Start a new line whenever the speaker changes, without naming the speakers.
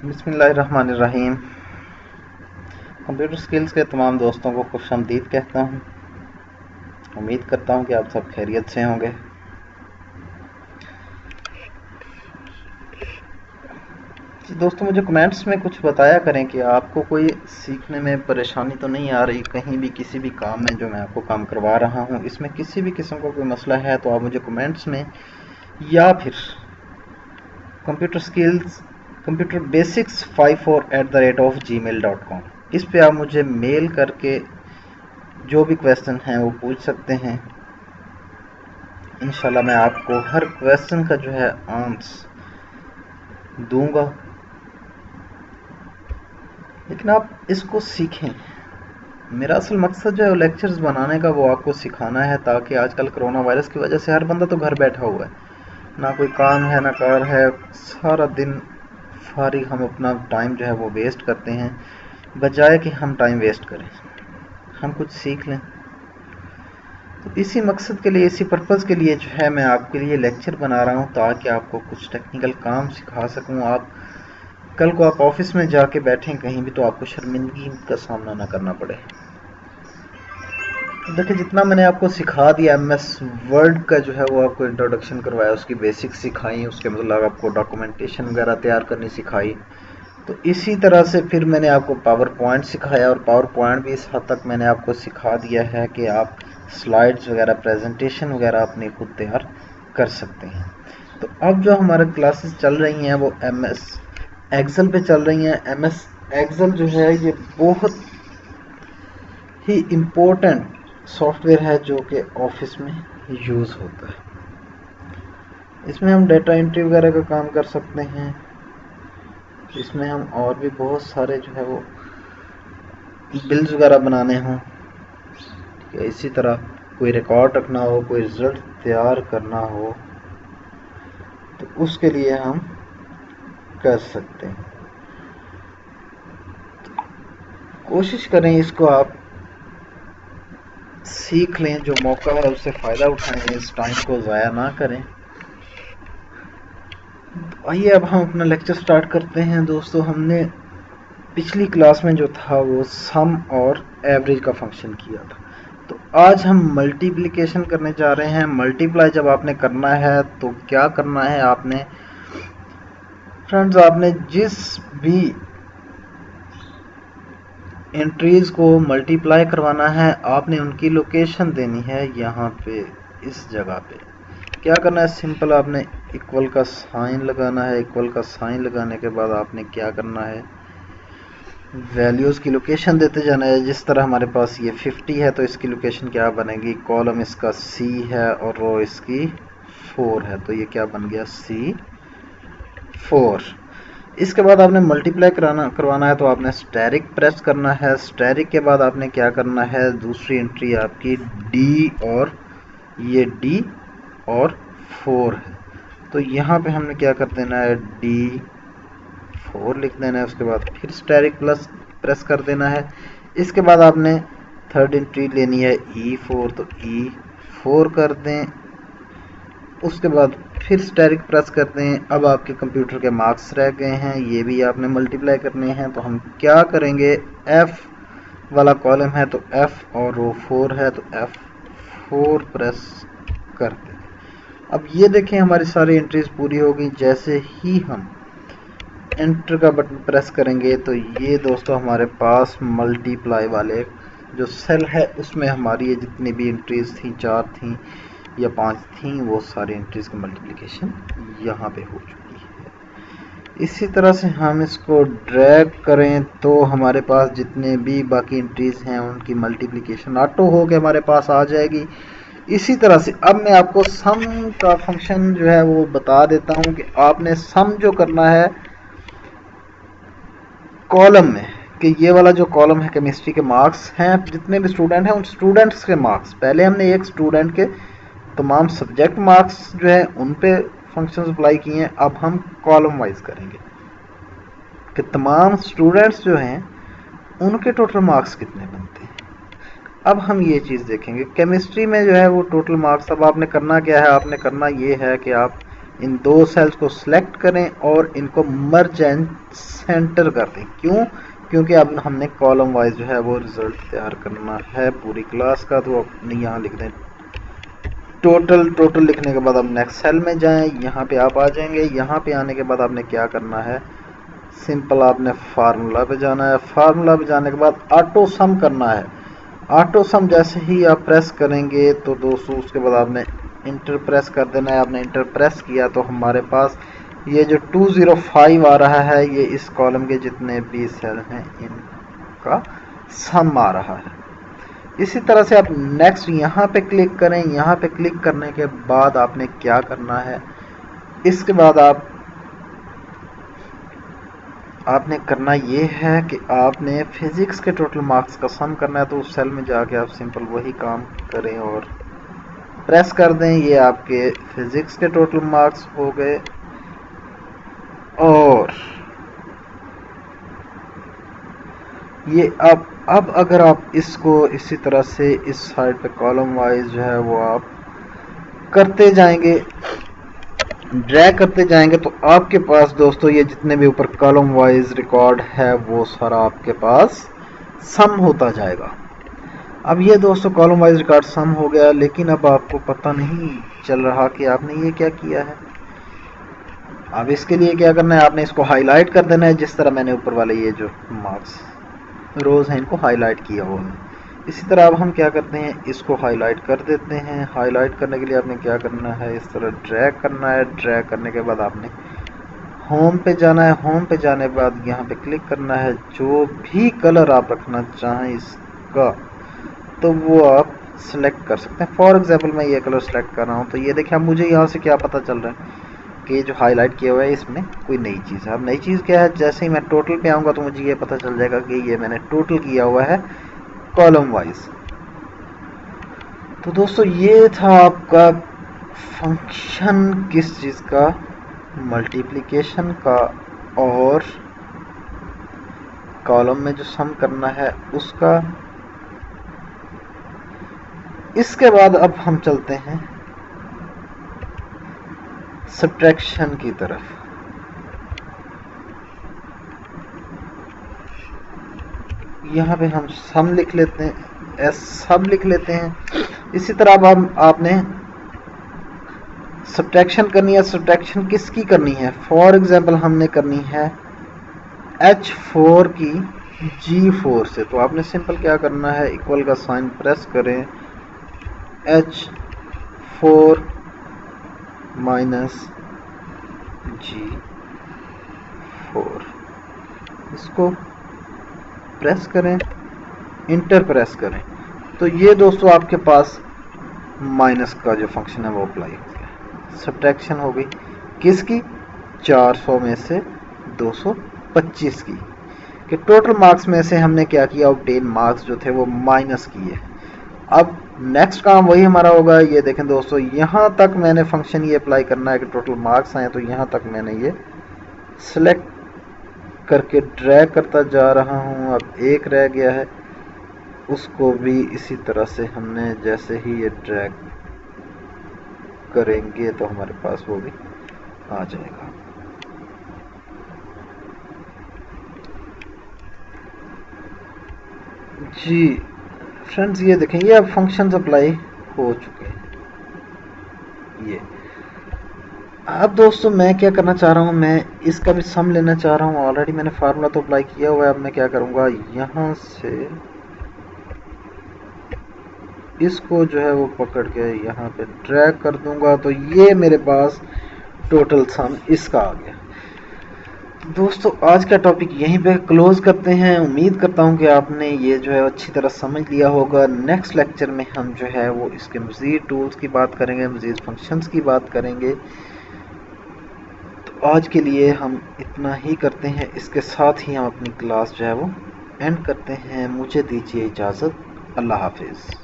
बिस्मिल्लाहिर्रहमानिर्रहीम। Computer skills के तमाम दोस्तों को खुशामदीद कहता हूँ। उम्मीद करता हूँ कि आप सब खैरियत से होंगे। दोस्तों, मुझे कमेंट्स में कुछ बताया करें कि आपको कोई सीखने में परेशानी तो नहीं आ रही, कहीं भी किसी भी काम में जो मैं आपको काम करवा रहा हूँ इसमें किसी भी किस्म का कोई मसला है तो आप मुझे कमेंट्स में या फिर computer skills computer basics 54@gmail.com इस पे आप मुझे मेल करके जो भी क्वेश्चन हैं वो पूछ सकते हैं। इंशाल्लाह मैं आपको हर क्वेश्चन का जो है आंसर दूंगा, लेकिन आप इसको सीखें। मेरा असल मकसद जो है लेक्चर्स बनाने का वो आपको सिखाना है, ताकि आजकल कोरोना वायरस की वजह से हर बंदा तो घर बैठा हुआ है, ना कोई काम है ना कार है, सारा दिन फारिग हम अपना टाइम जो है वो वेस्ट करते हैं। बजाय कि हम टाइम वेस्ट करें, हम कुछ सीख लें। तो इसी मकसद के लिए, इसी पर्पज़ के लिए जो है मैं आपके लिए लेक्चर बना रहा हूँ, ताकि आपको कुछ टेक्निकल काम सिखा सकूँ। आप कल को आप ऑफिस में जाके बैठें कहीं भी तो आपको शर्मिंदगी का सामना ना करना पड़े। देखिए, जितना मैंने आपको सिखा दिया, MS वर्ड का जो है वो आपको इंट्रोडक्शन करवाया, उसकी बेसिक्स सिखाई, उसके मतलब आपको डॉक्यूमेंटेशन वगैरह तैयार करनी सिखाई। तो इसी तरह से फिर मैंने आपको पावर पॉइंट सिखाया, और पावर पॉइंट भी इस हद तक मैंने आपको सिखा दिया है कि आप स्लाइड्स वगैरह, प्रेजेंटेशन वगैरह अपनी खुद तैयार कर सकते हैं। तो अब जो हमारे क्लासेस चल रही हैं वो MS एक्सेल पे चल रही हैं। MS एक्सेल जो है ये बहुत ही इम्पोर्टेंट सॉफ्टवेयर है जो कि ऑफिस में यूज़ होता है। इसमें हम डेटा एंट्री वगैरह का काम कर सकते हैं। इसमें हम और भी बहुत सारे जो है वो बिल्स वगैरह बनाने हों, इसी तरह कोई रिकॉर्ड रखना हो, कोई रिजल्ट तैयार करना हो, तो उसके लिए हम कर सकते हैं। कोशिश करें इसको आप सीख लें, जो मौका है उससे फ़ायदा उठाएं, इस टाइम को ज़ाया ना करें। आइए अब हम अपना लेक्चर स्टार्ट करते हैं। दोस्तों, हमने पिछली क्लास में जो था वो सम और एवरेज का फंक्शन किया था, तो आज हम मल्टीप्लिकेशन करने जा रहे हैं। मल्टीप्लाई जब आपने करना है तो क्या करना है, आपने फ्रेंड्स, आपने जिस भी एंट्रीज को मल्टीप्लाई करवाना है आपने उनकी लोकेशन देनी है। यहाँ पे इस जगह पे क्या करना है, सिंपल आपने इक्वल का साइन लगाना है। इक्वल का साइन लगाने के बाद आपने क्या करना है, वैल्यूज़ की लोकेशन देते जाना है। जिस तरह हमारे पास ये 50 है तो इसकी लोकेशन क्या बनेगी, कॉलम इसका C है और रो इसकी 4 है, तो ये क्या बन गया, C4। इसके बाद आपने मल्टीप्लाई करवाना है तो आपने स्टैरिक प्रेस करना है। स्टैरिक के बाद आपने क्या करना है, दूसरी एंट्री आपकी D, और ये D और 4 है, तो यहाँ पे हमने क्या कर देना है, D4 लिख देना है। उसके बाद फिर स्टैरिक प्लस प्रेस कर देना है। इसके बाद आपने थर्ड एंट्री लेनी है E4, तो E4 कर दें। उसके बाद फिर स्टैरिक प्रेस कर दें। अब आपके कंप्यूटर के मार्क्स रह गए हैं, ये भी आपने मल्टीप्लाई करने हैं। तो हम क्या करेंगे, F वाला कॉलम है तो F, और रो 4 है तो F4 प्रेस कर दें। अब ये देखें हमारी सारी एंट्रीज पूरी हो गई। जैसे ही हम एंटर का बटन प्रेस करेंगे तो ये दोस्तों हमारे पास मल्टीप्लाई वाले जो सेल है उसमें हमारी ये जितनी भी एंट्रीज थी, 4 थी या 5 थी, वो सारी एंट्रीज की मल्टीप्लिकेशन यहाँ पे हो चुकी है। इसी तरह से हम इसको ड्रैग करें तो हमारे पास जितने भी बाकी एंट्रीज हैं उनकी मल्टीप्लिकेशन ऑटो हो के हमारे पास आ जाएगी। इसी तरह से अब मैं आपको सम का फंक्शन जो है वो बता देता हूँ कि आपने सम जो करना है कॉलम में, कि ये वाला जो कॉलम है केमिस्ट्री के मार्क्स हैं, जितने भी स्टूडेंट हैं उन स्टूडेंट्स के मार्क्स, पहले हमने एक स्टूडेंट के तमाम सब्जेक्ट मार्क्स जो है उन पे फंक्शंस अप्लाई किए हैं। अब हम कॉलम वाइज करेंगे कि तमाम स्टूडेंट्स जो हैं उनके टोटल मार्क्स कितने बनते हैं। अब हम ये चीज़ देखेंगे केमिस्ट्री में जो है वो टोटल मार्क्स। अब आपने करना क्या है, आपने करना ये है कि आप इन दो सेल्स को सिलेक्ट करें और इनको मर्ज एंड सेंटर कर दें। क्यों? क्योंकि अब हमने कॉलम वाइज जो है वो रिजल्ट तैयार करना है पूरी क्लास का। तो अपने यहाँ लिख दें टोटल लिखने के बाद अब नेक्स्ट सेल में जाएं, यहाँ पे आप आ जाएंगे। यहाँ पे आने के बाद आपने क्या करना है, सिंपल आपने फार्मूला पे जाना है। फार्मूला पे जाने के बाद ऑटो सम करना है। ऑटो सम जैसे ही आप प्रेस करेंगे तो दोस्तों उसके बाद आपने इंटर प्रेस कर देना है। आपने इंटर प्रेस किया तो हमारे पास ये जो 205 आ रहा है, ये इस कॉलम के जितने भी सेल हैं इनका सम आ रहा है। इसी तरह से आप नेक्स्ट यहाँ पे क्लिक करें। यहाँ पे क्लिक करने के बाद आपने क्या करना है, इसके बाद आपने करना ये है कि आपने फिजिक्स के टोटल मार्क्स का सम करना है। तो उस सेल में जाके आप सिंपल वही काम करें और प्रेस कर दें। ये आपके फिजिक्स के टोटल मार्क्स हो गए। और ये अब अगर आप इसको इसी तरह से इस साइड पे कॉलम वाइज जो है वो आप करते जाएंगे, ड्रैग करते जाएंगे, तो आपके पास दोस्तों ये जितने भी ऊपर कॉलम वाइज रिकॉर्ड है वो सारा आपके पास सम होता जाएगा। अब ये दोस्तों कॉलम वाइज रिकॉर्ड सम हो गया, लेकिन अब आपको पता नहीं चल रहा कि आपने ये क्या किया है। अब इसके लिए क्या करना है, आपने इसको हाईलाइट कर देना है, जिस तरह मैंने ऊपर वाले ये जो मार्क्स रोज हैं इनको हाईलाइट किया हुआ है। इसी तरह अब हम क्या करते हैं, इसको हाईलाइट कर देते हैं। हाईलाइट करने के लिए आपने क्या करना है, इस तरह ड्रैग करना है। ड्रैग करने के बाद आपने होम पे जाना है। होम पे जाने के बाद यहाँ पे क्लिक करना है। जो भी कलर आप रखना चाहें इसका तो वो आप सिलेक्ट कर सकते हैं। फॉर एग्जाम्पल मैं ये कलर सेलेक्ट कर रहा हूँ। तो ये देखिए अब मुझे यहाँ से क्या पता चल रहा है कि जो हाईलाइट किया हुआ है इसमें कोई नई चीज़ है। अब नई चीज़ क्या है, जैसे ही मैं टोटल पे आऊँगा तो मुझे ये पता चल जाएगा कि ये मैंने टोटल किया हुआ है कॉलम वाइज। तो दोस्तों ये था आपका फंक्शन किस चीज़ का, मल्टीप्लिकेशन का, और कॉलम में जो सम करना है उसका। इसके बाद अब हम चलते हैं सब्ट्रैक्शन की तरफ। यहाँ पे हम सम लिख लेते हैं, सब लिख लेते हैं। इसी तरह अब आपने सब्ट्रैक्शन करनी है। सब्ट्रैक्शन किसकी करनी है, फॉर एग्जांपल हमने करनी है H4 की G4 से। तो आपने सिंपल क्या करना है, इक्वल का साइन प्रेस करें, H4 माइनस G4, इसको प्रेस करें, इंटर प्रेस करें। तो ये दोस्तों आपके पास माइनस का जो फंक्शन है वो अप्लाई हो गया। सब्ट्रैक्शन हो गई किसकी, 400 में से 225 की, कि टोटल मार्क्स में से हमने क्या किया, ऑब्टेन मार्क्स जो थे वो माइनस किए। अब नेक्स्ट काम वही हमारा होगा। ये देखें दोस्तों, यहाँ तक मैंने फंक्शन ये अप्लाई करना है कि टोटल मार्क्स आए, तो यहाँ तक मैंने ये सिलेक्ट करके ड्रैग करता जा रहा हूँ। अब एक रह गया है, उसको भी इसी तरह से हमने जैसे ही ये ड्रैग करेंगे तो हमारे पास वो भी आ जाएगा। जी फ्रेंड्स, ये देखें, ये अब फंक्शंस अप्लाई हो चुके हैं। ये अब दोस्तों मैं क्या करना चाह रहा हूँ, मैं इसका भी सम लेना चाह रहा हूँ। ऑलरेडी मैंने फार्मूला तो अप्लाई किया हुआ है। अब मैं क्या करूँगा, यहाँ से इसको जो है वो पकड़ के यहाँ पे ड्रैग कर दूंगा, तो ये मेरे पास टोटल सम इसका आ गया। दोस्तों आज का टॉपिक यहीं पे क्लोज करते हैं। उम्मीद करता हूँ कि आपने ये जो है अच्छी तरह समझ लिया होगा। नेक्स्ट लेक्चर में हम जो है वो इसके मज़ीद टूल्स की बात करेंगे, मज़ीद फंक्शंस की बात करेंगे। तो आज के लिए हम इतना ही करते हैं। इसके साथ ही हम अपनी क्लास जो है वो एंड करते हैं। मुझे दीजिए इजाज़त। अल्लाह हाफिज़।